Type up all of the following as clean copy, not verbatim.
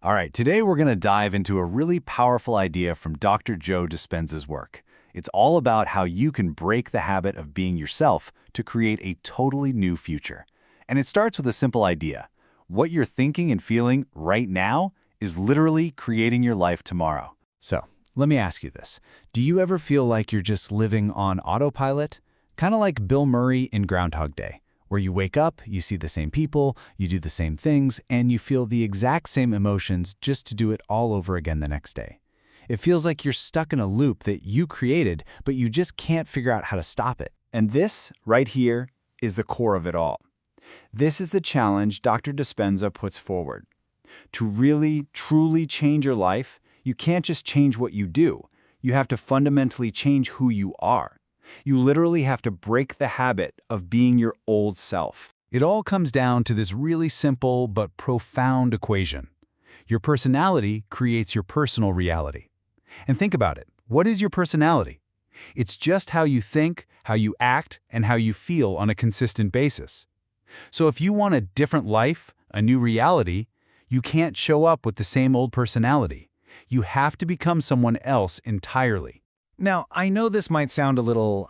All right, today we're going to dive into a really powerful idea from Dr. Joe Dispenza's work. It's all about how you can break the habit of being yourself to create a totally new future. And it starts with a simple idea. What you're thinking and feeling right now is literally creating your life tomorrow. So, let me ask you this. Do you ever feel like you're just living on autopilot? Kind of like Bill Murray in Groundhog Day, where you wake up, you see the same people, you do the same things, and you feel the exact same emotions just to do it all over again the next day. It feels like you're stuck in a loop that you created, but you just can't figure out how to stop it. And this, right here, is the core of it all. This is the challenge Dr. Dispenza puts forward. To really, truly change your life, you can't just change what you do. You have to fundamentally change who you are. You literally have to break the habit of being your old self. It all comes down to this really simple but profound equation. Your personality creates your personal reality. And think about it. What is your personality? It's just how you think, how you act, and how you feel on a consistent basis. So if you want a different life, a new reality, you can't show up with the same old personality. You have to become someone else entirely. Now, I know this might sound a little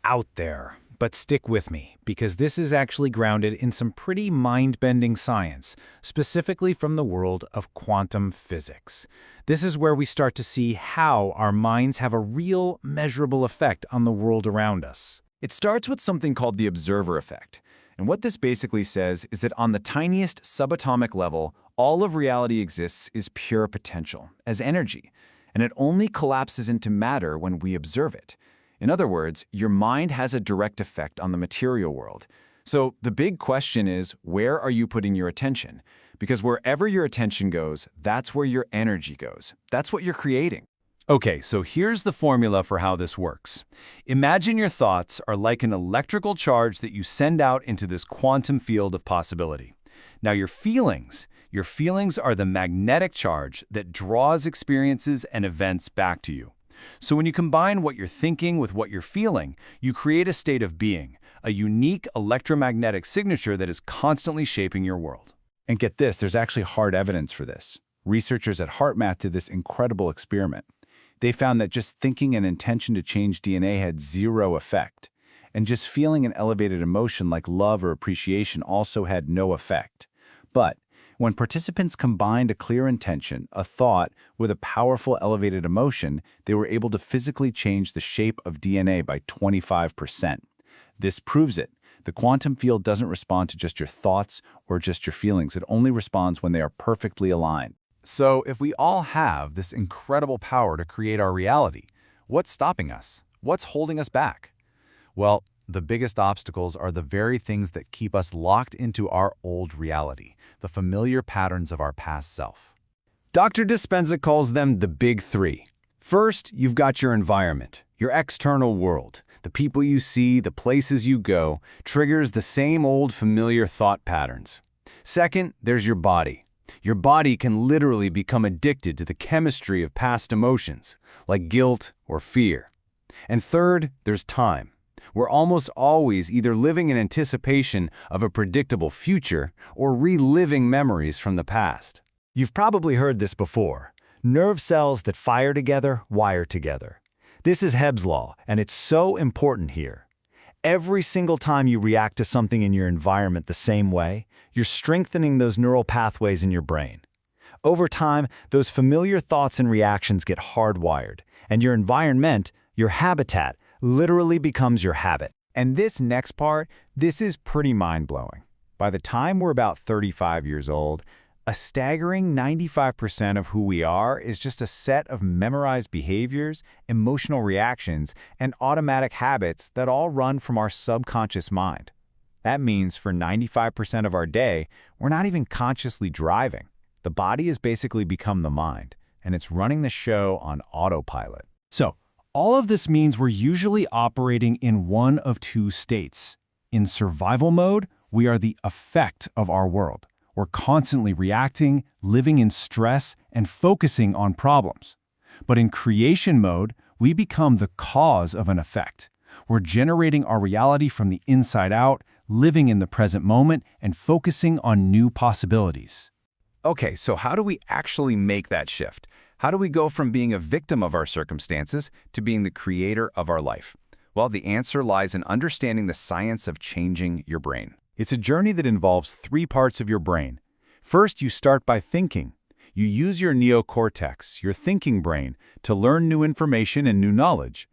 out there, but stick with me, because this is actually grounded in some pretty mind-bending science, specifically from the world of quantum physics. This is where we start to see how our minds have a real, measurable effect on the world around us. It starts with something called the observer effect. And what this basically says is that on the tiniest subatomic level, all of reality exists is pure potential, as energy. And it only collapses into matter when we observe it. In other words, your mind has a direct effect on the material world. So the big question is, where are you putting your attention? Because wherever your attention goes, that's where your energy goes. That's what you're creating. Okay, so here's the formula for how this works. Imagine your thoughts are like an electrical charge that you send out into this quantum field of possibility. Now your feelings are the magnetic charge that draws experiences and events back to you. So when you combine what you're thinking with what you're feeling, you create a state of being, a unique electromagnetic signature that is constantly shaping your world. And get this, there's actually hard evidence for this. Researchers at HeartMath did this incredible experiment. They found that just thinking an intention to change DNA had zero effect, and just feeling an elevated emotion like love or appreciation also had no effect. But when participants combined a clear intention, a thought, with a powerful elevated emotion, they were able to physically change the shape of DNA by 25%. This proves it. The quantum field doesn't respond to just your thoughts or just your feelings. It only responds when they are perfectly aligned. So if we all have this incredible power to create our reality, what's stopping us? What's holding us back? Well, the biggest obstacles are the very things that keep us locked into our old reality, the familiar patterns of our past self. Dr. Dispenza calls them the big three. First, you've got your environment, your external world. The people you see, the places you go, triggers the same old familiar thought patterns. Second, there's your body. Your body can literally become addicted to the chemistry of past emotions, like guilt or fear. And third, there's time. We're almost always either living in anticipation of a predictable future or reliving memories from the past. You've probably heard this before. Nerve cells that fire together wire together. This is Hebb's law, and it's so important here. Every single time you react to something in your environment the same way, you're strengthening those neural pathways in your brain. Over time, those familiar thoughts and reactions get hardwired, and your environment, your habitat, literally becomes your habit. And this next part, this is pretty mind-blowing. By the time we're about 35 years old, a staggering 95% of who we are is just a set of memorized behaviors, emotional reactions, and automatic habits that all run from our subconscious mind. That means for 95% of our day, we're not even consciously driving. The body has basically become the mind, and it's running the show on autopilot. So, all of this means we're usually operating in one of two states. In survival mode, we are the effect of our world. We're constantly reacting, living in stress, and focusing on problems. But in creation mode, we become the cause of an effect. We're generating our reality from the inside out, living in the present moment, and focusing on new possibilities. Okay, so how do we actually make that shift? How do we go from being a victim of our circumstances to being the creator of our life? Well, the answer lies in understanding the science of changing your brain. It's a journey that involves three parts of your brain. First, you start by thinking. You use your neocortex, your thinking brain, to learn new information and new knowledge.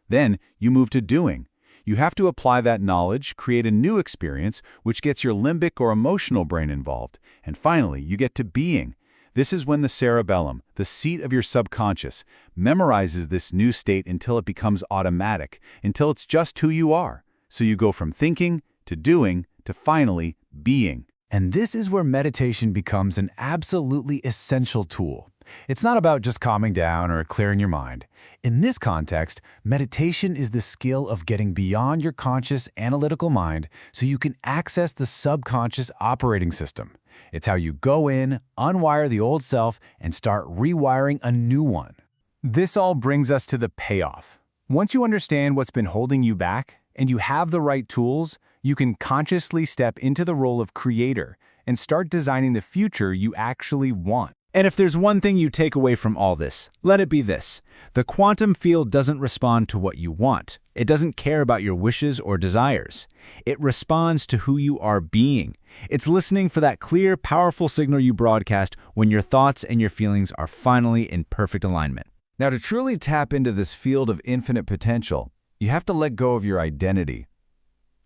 Then, you move to doing. You have to apply that knowledge, create a new experience, which gets your limbic or emotional brain involved. And finally, you get to being. This is when the cerebellum, the seat of your subconscious, memorizes this new state until it becomes automatic, until it's just who you are. So you go from thinking to doing to finally being. And this is where meditation becomes an absolutely essential tool. It's not about just calming down or clearing your mind. In this context, meditation is the skill of getting beyond your conscious analytical mind so you can access the subconscious operating system. It's how you go in, unwire the old self, and start rewiring a new one. This all brings us to the payoff. Once you understand what's been holding you back, and you have the right tools, you can consciously step into the role of creator and start designing the future you actually want. And if there's one thing you take away from all this, let it be this. The quantum field doesn't respond to what you want. It doesn't care about your wishes or desires. It responds to who you are being. It's listening for that clear, powerful signal you broadcast when your thoughts and your feelings are finally in perfect alignment. Now, to truly tap into this field of infinite potential, you have to let go of your identity.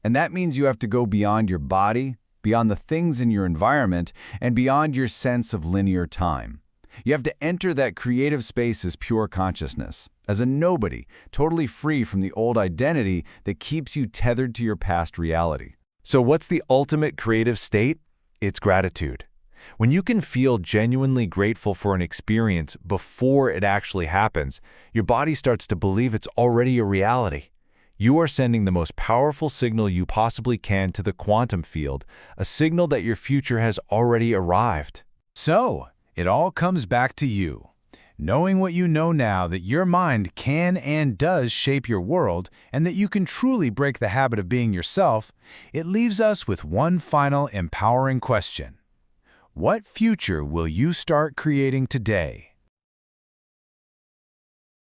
And that means you have to go beyond your body, beyond the things in your environment, and beyond your sense of linear time. You have to enter that creative space as pure consciousness, as a nobody, totally free from the old identity that keeps you tethered to your past reality. So what's the ultimate creative state? It's gratitude. When you can feel genuinely grateful for an experience before it actually happens, your body starts to believe it's already a reality. You are sending the most powerful signal you possibly can to the quantum field, a signal that your future has already arrived. So, it all comes back to you. Knowing what you know now, that your mind can and does shape your world, and that you can truly break the habit of being yourself, it leaves us with one final empowering question. What future will you start creating today?